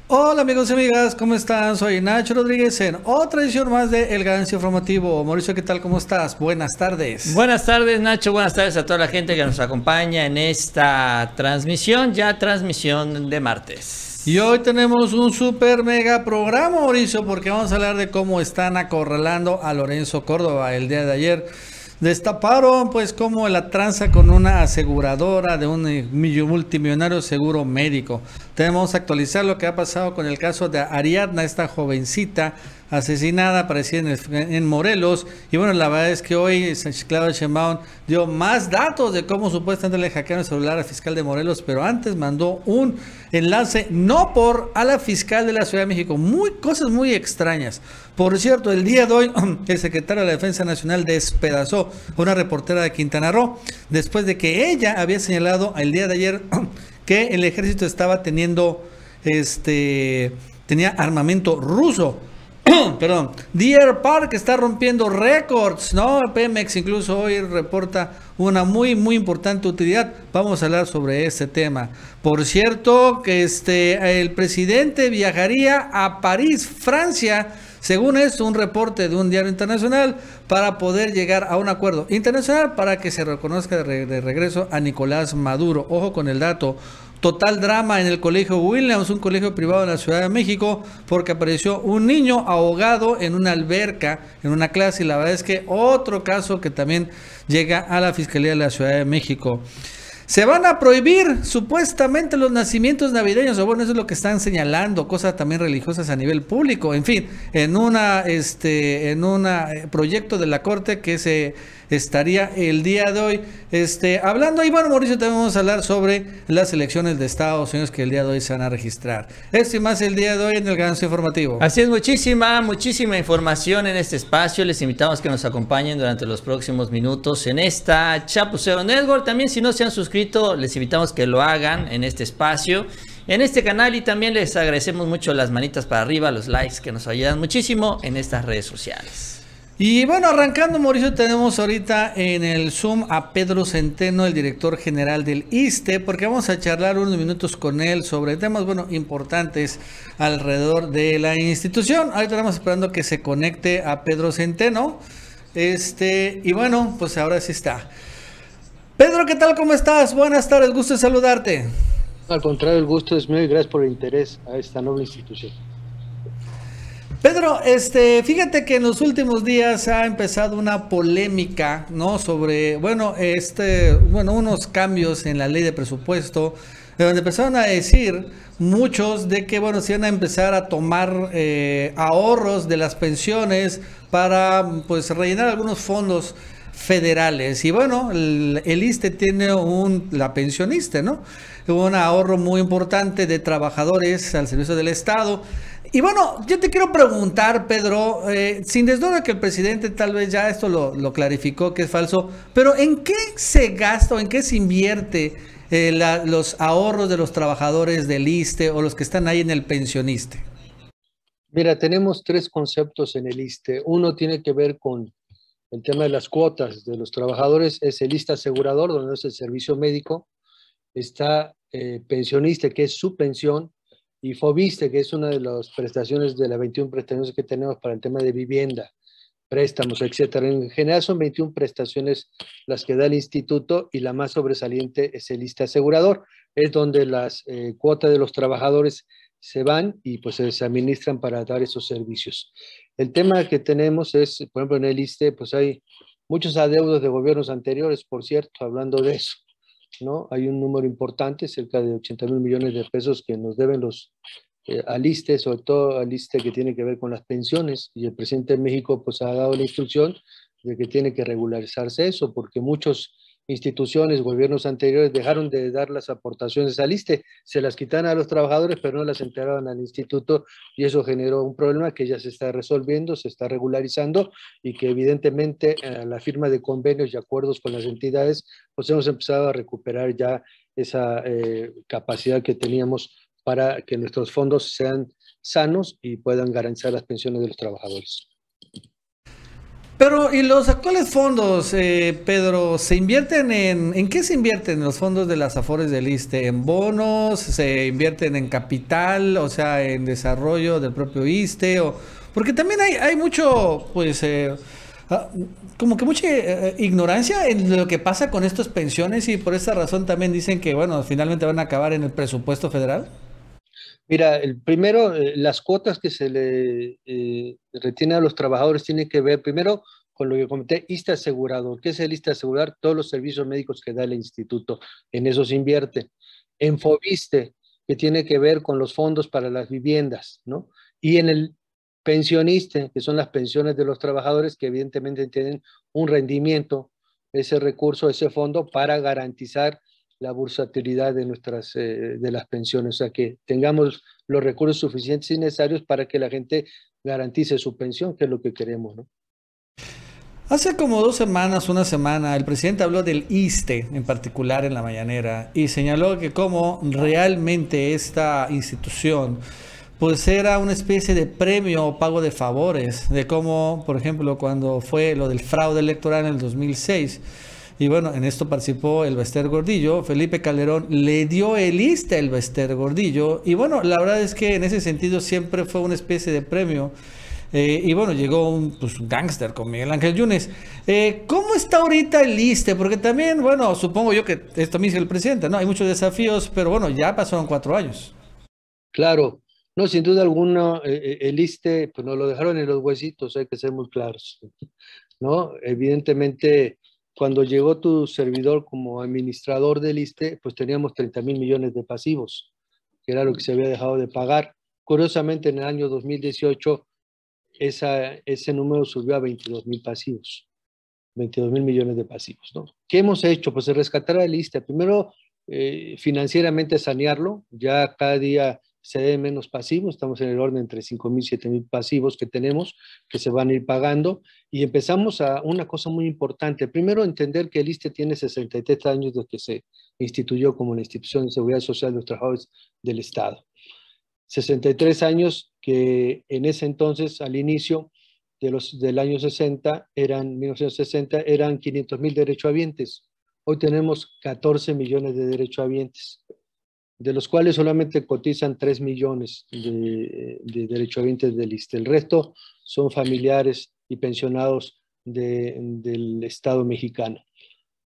Hola amigos y amigas, ¿cómo están? Soy Nacho Rodríguez en otra edición más de El Ganancia Informativo. Mauricio, ¿qué tal? ¿Cómo estás? Buenas tardes. Buenas tardes, Nacho. Buenas tardes a toda la gente que nos acompaña en esta transmisión, ya transmisión de Y martes. hoy tenemos un super mega programa, Mauricio, porque vamos a hablar de cómo están acorralando a Lorenzo Córdoba el día de ayer. Destaparon pues como la tranza con una aseguradora de un multimillonario seguro médico. Tenemos que actualizar lo que ha pasado con el caso de Ariadna, esta jovencita asesinada, aparecida en Morelos. Y bueno, la verdad es que hoy Claudia Sheinbaum dio más datos de cómo supuestamente le hackearon el celular al fiscal de Morelos, pero antes mandó un enlace no por a la fiscal de la Ciudad de México. Cosas muy extrañas. Por cierto, el día de hoy el secretario de la Defensa Nacional despedazó a una reportera de Quintana Roo después de que ella había señalado el día de ayer que el ejército estaba tenía armamento ruso. Perdón, Deer Park está rompiendo récords, ¿no? Pemex incluso hoy reporta una muy importante utilidad. Vamos a hablar sobre este tema. Por cierto, que el presidente viajaría a París, Francia, según esto, un reporte de un diario internacional, para poder llegar a un acuerdo internacional para que se reconozca de regreso a Nicolás Maduro. Ojo con el dato. Total drama en el colegio Williams, un colegio privado en la Ciudad de México, porque apareció un niño ahogado en una alberca, en una clase, y la verdad es que otro caso que también llega a la Fiscalía de la Ciudad de México. Se van a prohibir supuestamente los nacimientos navideños, o bueno, eso es lo que están señalando, cosas también religiosas a nivel público, en fin, en un proyecto de la Corte que se estaría el día de hoy hablando. Y bueno, Mauricio, también vamos a hablar sobre las elecciones de Estados Unidos que el día de hoy se van a registrar. Esto y más el día de hoy en el Ganancia Informativo. Así es, muchísima información en este espacio. Les invitamos a que nos acompañen durante los próximos minutos en esta Chapucero Network. También, si no se han suscrito, les invitamos a que lo hagan en este espacio, en este canal, y también les agradecemos mucho las manitas para arriba, los likes que nos ayudan muchísimo en estas redes sociales. Y bueno, arrancando, Mauricio, tenemos ahorita en el Zoom a Pedro Centeno, el director general del ISSSTE, porque vamos a charlar unos minutos con él sobre temas, bueno, importantes alrededor de la institución. Ahorita estamos esperando que se conecte a Pedro Centeno. Y bueno, pues ahora sí está. Pedro, ¿qué tal? ¿Cómo estás? Buenas tardes, gusto en saludarte. Al contrario, el gusto es mío y gracias por el interés a esta noble institución. Pedro, fíjate que en los últimos días ha empezado una polémica, ¿no? Sobre, bueno, unos cambios en la ley de presupuesto, donde empezaron a decir muchos de que, bueno, se iban a empezar a tomar ahorros de las pensiones para, pues, rellenar algunos fondos federales. Y bueno, el ISSSTE tiene la pensionista, ¿no? Un ahorro muy importante de trabajadores al servicio del Estado. Y bueno, yo te quiero preguntar, Pedro, sin desduda que el presidente tal vez ya esto lo clarificó que es falso, pero ¿en qué se gasta o en qué se invierte los ahorros de los trabajadores del ISSSTE o los que están ahí en el pensioniste? Mira, tenemos tres conceptos en el ISSSTE. Uno tiene que ver con el tema de las cuotas de los trabajadores, es el ISSSTE asegurador, donde es el servicio médico, está pensionista, que es su pensión, y FOBISTE, que es una de las prestaciones de las 21 prestaciones que tenemos para el tema de vivienda, préstamos, etcétera. En general son 21 prestaciones las que da el instituto y la más sobresaliente es el ISSSTE asegurador, es donde las cuotas de los trabajadores se van y pues se administran para dar esos servicios. El tema que tenemos es, por ejemplo, en el ISSSTE, pues hay muchos adeudos de gobiernos anteriores, por cierto, hablando de eso, ¿no? Hay un número importante, cerca de 80,000 millones de pesos que nos deben los al ISSSTE, sobre todo al ISSSTE que tiene que ver con las pensiones, y el presidente de México pues ha dado la instrucción de que tiene que regularizarse eso, porque muchas instituciones, gobiernos anteriores dejaron de dar las aportaciones al ISSSTE, se las quitaron a los trabajadores, pero no las entregaban al instituto, y eso generó un problema que ya se está resolviendo, se está regularizando, y que evidentemente la firma de convenios y acuerdos con las entidades, pues hemos empezado a recuperar ya esa capacidad que teníamos para que nuestros fondos sean sanos y puedan garantizar las pensiones de los trabajadores. Pero, ¿y los actuales fondos, Pedro, se invierten en qué se invierten los fondos de las Afores del ISSSTE? ¿En bonos? ¿Se invierten en capital? O sea, en desarrollo del propio ISSSTE, o porque también hay mucho, pues, ah, como que mucha ignorancia en lo que pasa con estas pensiones, y por esa razón también dicen que, bueno, finalmente van a acabar en el presupuesto federal. Mira, el primero, las cuotas que se le retiene a los trabajadores tienen que ver primero con lo que comenté, ISSSTE asegurador. ¿Qué es el ISSSTE asegurador? Todos los servicios médicos que da el instituto, en eso se invierte. En FOBISSTE, que tiene que ver con los fondos para las viviendas, ¿no? Y en el pensioniste, que son las pensiones de los trabajadores, que evidentemente tienen un rendimiento, ese recurso, ese fondo, para garantizar la bursatilidad de de las pensiones, o sea, que tengamos los recursos suficientes y necesarios para que la gente garantice su pensión, que es lo que queremos, ¿no? Hace como 2 semanas, una semana, el presidente habló del ISSSTE en particular en la mañanera y señaló que como realmente esta institución pues era una especie de premio o pago de favores, de cómo, por ejemplo, cuando fue lo del fraude electoral en el 2006, y bueno, en esto participó el Bester Gordillo, Felipe Calderón le dio el ISSSTE al Bester Gordillo, y bueno, la verdad es que en ese sentido siempre fue una especie de premio. Y bueno, llegó pues, un gángster con Miguel Ángel Yunes. ¿Cómo está ahorita el ISSSTE? Porque también, bueno, supongo yo que esto me dice el presidente, ¿no? Hay muchos desafíos, pero bueno, ya pasaron 4 años. Claro, no, sin duda alguna, el ISSSTE, pues nos lo dejaron en los huesitos, hay que ser muy claros, ¿no? Evidentemente, cuando llegó tu servidor como administrador del ISSSTE, pues teníamos 30.000 millones de pasivos, que era lo que se había dejado de pagar. Curiosamente, en el año 2018, ese número subió a 22.000 pasivos, 22.000 millones de pasivos, ¿no? ¿Qué hemos hecho? Pues rescatar al ISSSTE. Primero, financieramente sanearlo. Ya cada día se deben menos pasivos. Estamos en el orden entre 5.000 y 7.000 pasivos que tenemos, que se van a ir pagando. Y empezamos a una cosa muy importante. Primero, entender que el ISSSTE tiene 63 años desde que se instituyó como la institución de seguridad social de los trabajadores del Estado. 63 años que en ese entonces, al inicio del año 60, 1960, eran 500.000 derechohabientes. Hoy tenemos 14 millones de derechohabientes, de los cuales solamente cotizan 3 millones de derechohabientes del ISSSTE. El resto son familiares y pensionados del Estado mexicano.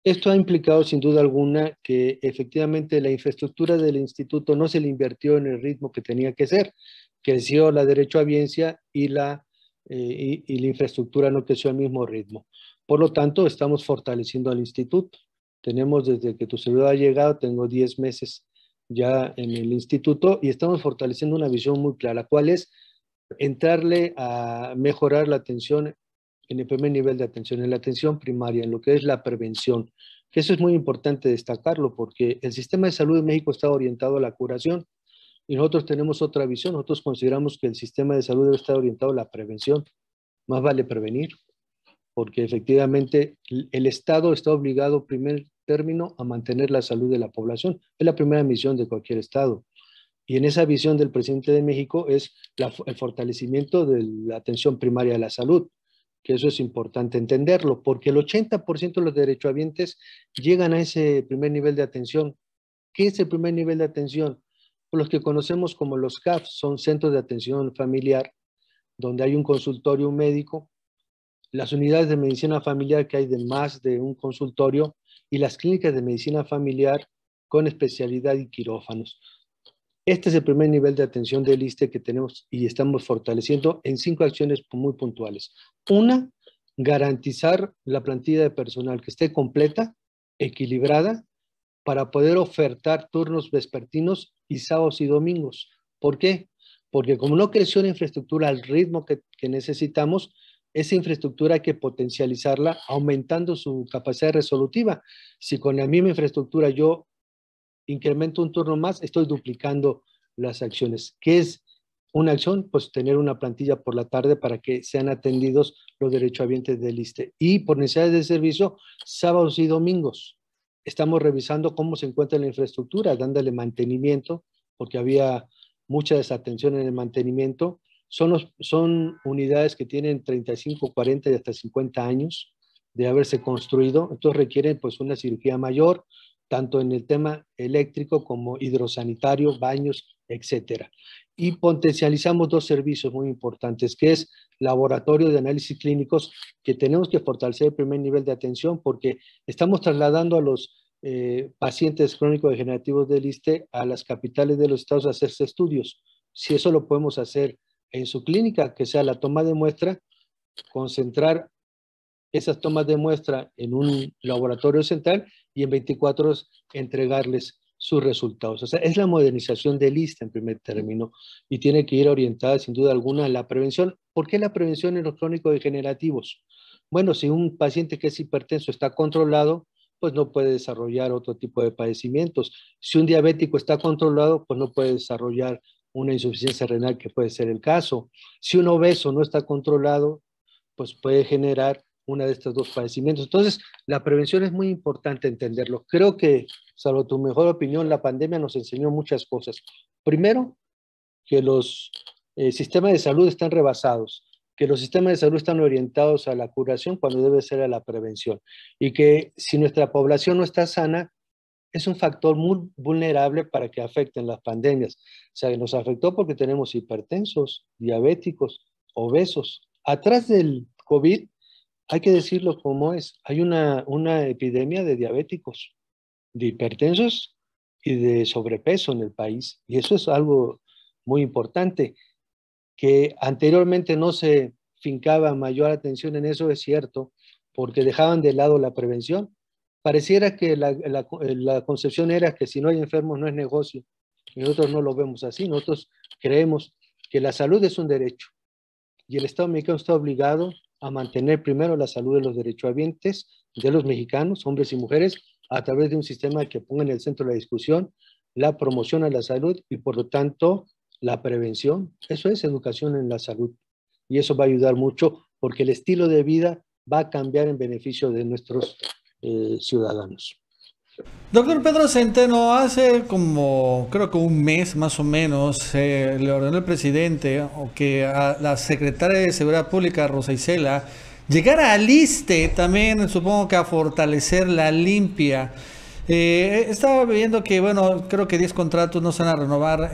Esto ha implicado sin duda alguna que efectivamente la infraestructura del instituto no se le invirtió en el ritmo que tenía que ser. Creció la derechohabiencia y la infraestructura no creció al mismo ritmo. Por lo tanto, estamos fortaleciendo al instituto. Tenemos desde que tu servidor ha llegado, tengo 10 meses ya en el instituto y estamos fortaleciendo una visión muy clara, cuál es entrarle a mejorar la atención en el primer nivel de atención, en la atención primaria, en lo que es la prevención, que eso es muy importante destacarlo porque el sistema de salud de México está orientado a la curación y nosotros tenemos otra visión. Nosotros consideramos que el sistema de salud debe estar orientado a la prevención. Más vale prevenir, porque efectivamente el Estado está obligado, en primer término, a mantener la salud de la población. Es la primera misión de cualquier Estado. Y en esa visión del presidente de México es el fortalecimiento de la atención primaria a la salud, que eso es importante entenderlo, porque el 80% de los derechohabientes llegan a ese primer nivel de atención. ¿Qué es el primer nivel de atención? Pues los que conocemos como los CAF, son centros de atención familiar, donde hay un consultorio médico, las unidades de medicina familiar que hay de más de un consultorio y las clínicas de medicina familiar con especialidad y quirófanos. Este es el primer nivel de atención del ISSSTE que tenemos y estamos fortaleciendo en 5 acciones muy puntuales. Una, garantizar la plantilla de personal que esté completa, equilibrada, para poder ofertar turnos vespertinos y sábados y domingos. ¿Por qué? Porque como no creció la infraestructura al ritmo que necesitamos, esa infraestructura hay que potencializarla aumentando su capacidad resolutiva. Si con la misma infraestructura yo incremento un turno más, estoy duplicando las acciones. ¿Qué es una acción? Pues tener una plantilla por la tarde para que sean atendidos los derechohabientes del ISSSTE. Y por necesidades de servicio, sábados y domingos. Estamos revisando cómo se encuentra la infraestructura, dándole mantenimiento, porque había mucha desatención en el mantenimiento, son unidades que tienen 35, 40 y hasta 50 años de haberse construido, entonces requieren pues una cirugía mayor, tanto en el tema eléctrico como hidrosanitario, baños, etcétera. Y potencializamos dos servicios muy importantes, que es laboratorio de análisis clínicos, que tenemos que fortalecer el primer nivel de atención porque estamos trasladando a los pacientes crónicos degenerativos del ISSSTE a las capitales de los estados a hacerse estudios. Si eso lo podemos hacer en su clínica, que sea la toma de muestra, concentrar esas tomas de muestra en un laboratorio central y en 24 horas entregarles sus resultados. O sea, es la modernización del ISSSTE en primer término y tiene que ir orientada sin duda alguna a la prevención. ¿Por qué la prevención en los crónicos degenerativos? Bueno, si un paciente que es hipertenso está controlado, pues no puede desarrollar otro tipo de padecimientos. Si un diabético está controlado, pues no puede desarrollar una insuficiencia renal, que puede ser el caso. Si un obeso no está controlado, pues puede generar una de estos dos padecimientos. Entonces, la prevención es muy importante entenderlo. Creo que, salvo tu mejor opinión, la pandemia nos enseñó muchas cosas. Primero, que los sistemas de salud están rebasados, que los sistemas de salud están orientados a la curación cuando debe ser a la prevención, y que si nuestra población no está sana, es un factor muy vulnerable para que afecten las pandemias. O sea, nos afectó porque tenemos hipertensos, diabéticos, obesos. Atrás del COVID, hay que decirlo como es, hay una epidemia de diabéticos, de hipertensos y de sobrepeso en el país. Y eso es algo muy importante, que anteriormente no se fincaba mayor atención en eso, es cierto, porque dejaban de lado la prevención. Pareciera que la concepción era que si no hay enfermos no es negocio. Y nosotros no lo vemos así. Nosotros creemos que la salud es un derecho y el Estado mexicano está obligado a mantener primero la salud de los derechohabientes, de los mexicanos, hombres y mujeres, a través de un sistema que ponga en el centro de la discusión la promoción a la salud y por lo tanto la prevención. Eso es educación en la salud y eso va a ayudar mucho porque el estilo de vida va a cambiar en beneficio de nuestros ciudadanos. Doctor Pedro Centeno, hace como creo que un mes más o menos le ordenó el presidente o que a la secretaria de Seguridad Pública, Rosa Isela, llegara al ISSSTE también, supongo que a fortalecer la limpia. Estaba viendo que, bueno, creo que 10 contratos no se van a renovar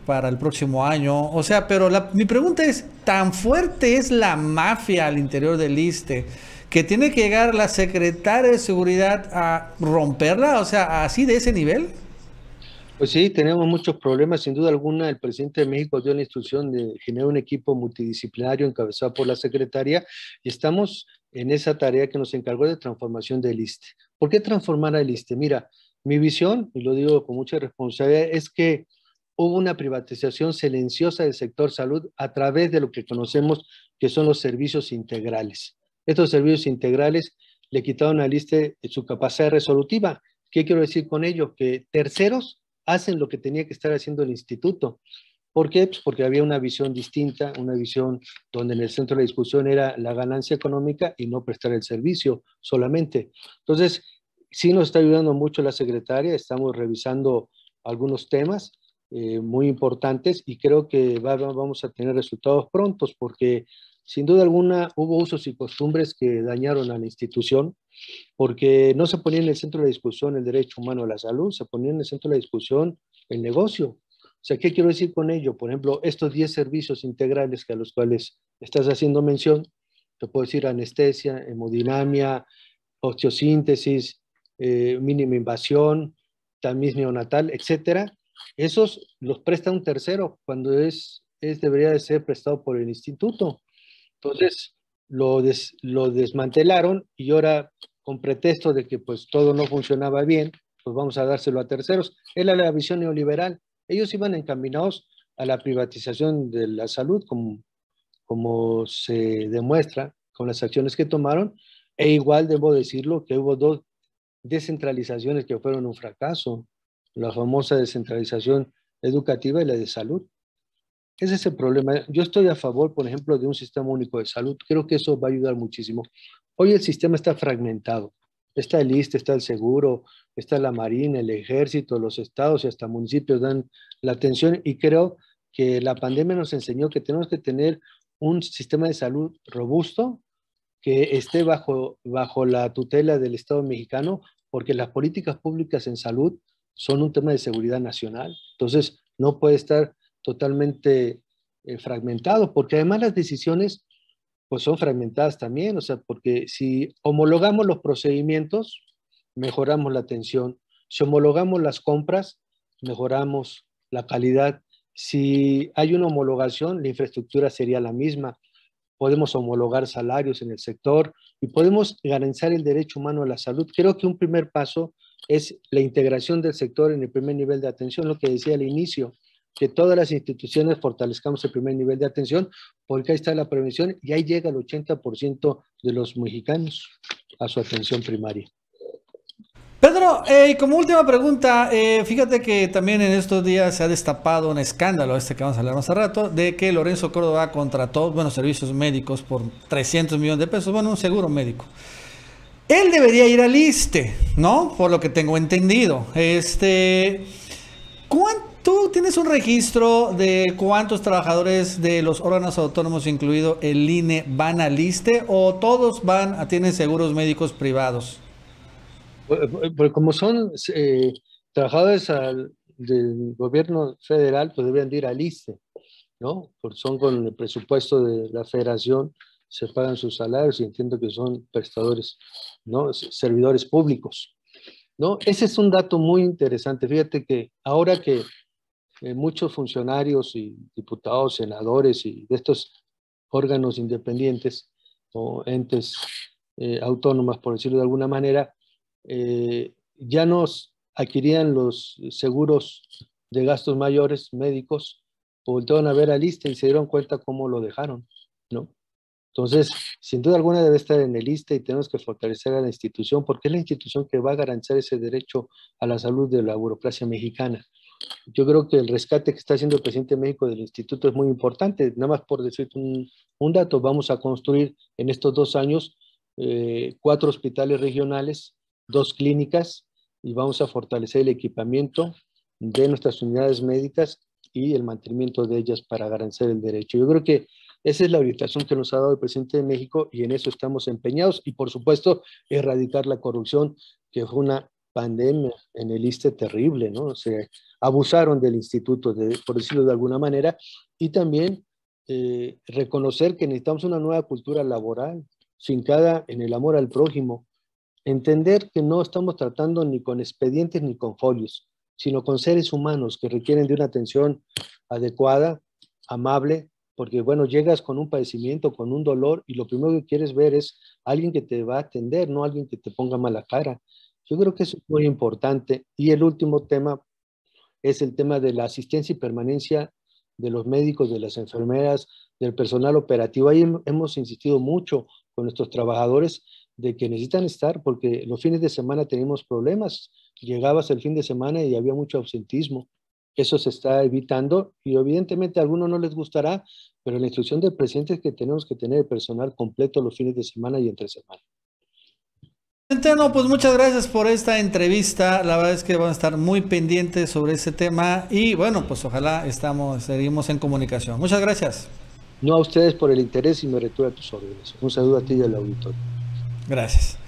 para el próximo año. O sea, pero mi pregunta es, ¿tan fuerte es la mafia al interior del ISSSTE que tiene que llegar la secretaria de Seguridad a romperla? O sea, así de ese nivel. Pues sí, tenemos muchos problemas. Sin duda alguna, el presidente de México dio la instrucción de generar un equipo multidisciplinario encabezado por la secretaria y estamos en esa tarea que nos encargó de transformación del ISSSTE. ¿Por qué transformar al ISSSTE? Mira, mi visión, y lo digo con mucha responsabilidad, es que hubo una privatización silenciosa del sector salud a través de lo que conocemos que son los servicios integrales. Estos servicios integrales le quitaron al ISSSTE su capacidad resolutiva. ¿Qué quiero decir con ello? Que terceros hacen lo que tenía que estar haciendo el instituto. ¿Por qué? Pues porque había una visión distinta, una visión donde en el centro de la discusión era la ganancia económica y no prestar el servicio solamente. Entonces, sí nos está ayudando mucho la secretaria, estamos revisando algunos temas muy importantes y creo que vamos a tener resultados prontos porque sin duda alguna hubo usos y costumbres que dañaron a la institución porque no se ponía en el centro de la discusión el derecho humano a la salud, se ponía en el centro de la discusión el negocio. O sea, ¿qué quiero decir con ello? Por ejemplo, estos 10 servicios integrales a los cuales estás haciendo mención, te puedo decir anestesia, hemodinamia, osteosíntesis, mínima invasión, tamiz neonatal, etcétera. Esos los presta un tercero cuando debería de ser prestado por el instituto. Entonces, lo desmantelaron y ahora, con pretexto de que pues todo no funcionaba bien, pues vamos a dárselo a terceros. Era la visión neoliberal. Ellos iban encaminados a la privatización de la salud, como se demuestra con las acciones que tomaron, e igual debo decirlo que hubo dos descentralizaciones que fueron un fracaso, la famosa descentralización educativa y la de salud. Ese es el problema. Yo estoy a favor, por ejemplo, de un sistema único de salud. Creo que eso va a ayudar muchísimo. Hoy el sistema está fragmentado. Está el ISSSTE, está el seguro, está la Marina, el Ejército, los estados y hasta municipios dan la atención y creo que la pandemia nos enseñó que tenemos que tener un sistema de salud robusto que esté bajo la tutela del Estado mexicano, porque las políticas públicas en salud son un tema de seguridad nacional. Entonces, no puede estar totalmente fragmentado, porque además las decisiones pues son fragmentadas también, o sea, porque si homologamos los procedimientos, mejoramos la atención. Si homologamos las compras, mejoramos la calidad. Si hay una homologación, la infraestructura sería la misma. Podemos homologar salarios en el sector y podemos garantizar el derecho humano a la salud. Creo que un primer paso es la integración del sector en el primer nivel de atención, lo que decía al inicio, que todas las instituciones fortalezcamos el primer nivel de atención, porque ahí está la prevención y ahí llega el 80% de los mexicanos a su atención primaria. Pedro, como última pregunta, fíjate que también en estos días se ha destapado un escándalo, que vamos a hablar más a rato, de que Lorenzo Córdoba contrató, servicios médicos por 300 millones de pesos, un seguro médico. Él debería ir al ISSSTE, ¿no? Por lo que tengo entendido. ¿Tú tienes un registro de cuántos trabajadores de los órganos autónomos, incluido el INE, van al ISSSTE o todos tienen seguros médicos privados? Pues como son trabajadores del gobierno federal, pues deben ir al ISSSTE, ¿no? Porque son con el presupuesto de la federación, se pagan sus salarios y entiendo que son prestadores, ¿no? Servidores públicos, ¿no? Ese es un dato muy interesante. Fíjate que ahora que muchos funcionarios y diputados, senadores y de estos órganos independientes o entes autónomas, por decirlo de alguna manera, ya nos adquirían los seguros de gastos mayores médicos, voltearon a ver al ISSSTE y se dieron cuenta cómo lo dejaron, ¿no? Entonces, sin duda alguna debe estar en el ISSSTE y tenemos que fortalecer a la institución porque es la institución que va a garantizar ese derecho a la salud de la burocracia mexicana. Yo creo que el rescate que está haciendo el presidente de México del instituto es muy importante. Nada más por decir un dato, vamos a construir en estos 2 años 4 hospitales regionales, 2 clínicas y vamos a fortalecer el equipamiento de nuestras unidades médicas y el mantenimiento de ellas para garantizar el derecho. Yo creo que esa es la orientación que nos ha dado el presidente de México y en eso estamos empeñados y por supuesto erradicar la corrupción, que fue una pandemia en el ISSSTE terrible, ¿no? O sea, abusaron del instituto, por decirlo de alguna manera, y también reconocer que necesitamos una nueva cultura laboral, fincada en el amor al prójimo, entender que no estamos tratando ni con expedientes ni con folios, sino con seres humanos que requieren de una atención adecuada, amable, porque llegas con un padecimiento, con un dolor, y lo primero que quieres ver es alguien que te va a atender, no alguien que te ponga mala cara. Yo creo que eso es muy importante. Y el último tema es el tema de la asistencia y permanencia de los médicos, de las enfermeras, del personal operativo. Ahí hemos insistido mucho con nuestros trabajadores de que necesitan estar porque los fines de semana tenemos problemas. Llegabas el fin de semana y había mucho ausentismo. Eso se está evitando y evidentemente a algunos no les gustará, pero la instrucción del presidente es que tenemos que tener el personal completo los fines de semana y entre semana. No, pues muchas gracias por esta entrevista. La verdad es que van a estar muy pendientes sobre ese tema y pues ojalá seguimos en comunicación. Muchas gracias. No, a ustedes por el interés y me retiro a tus órdenes. Un saludo a ti y al auditorio. Gracias.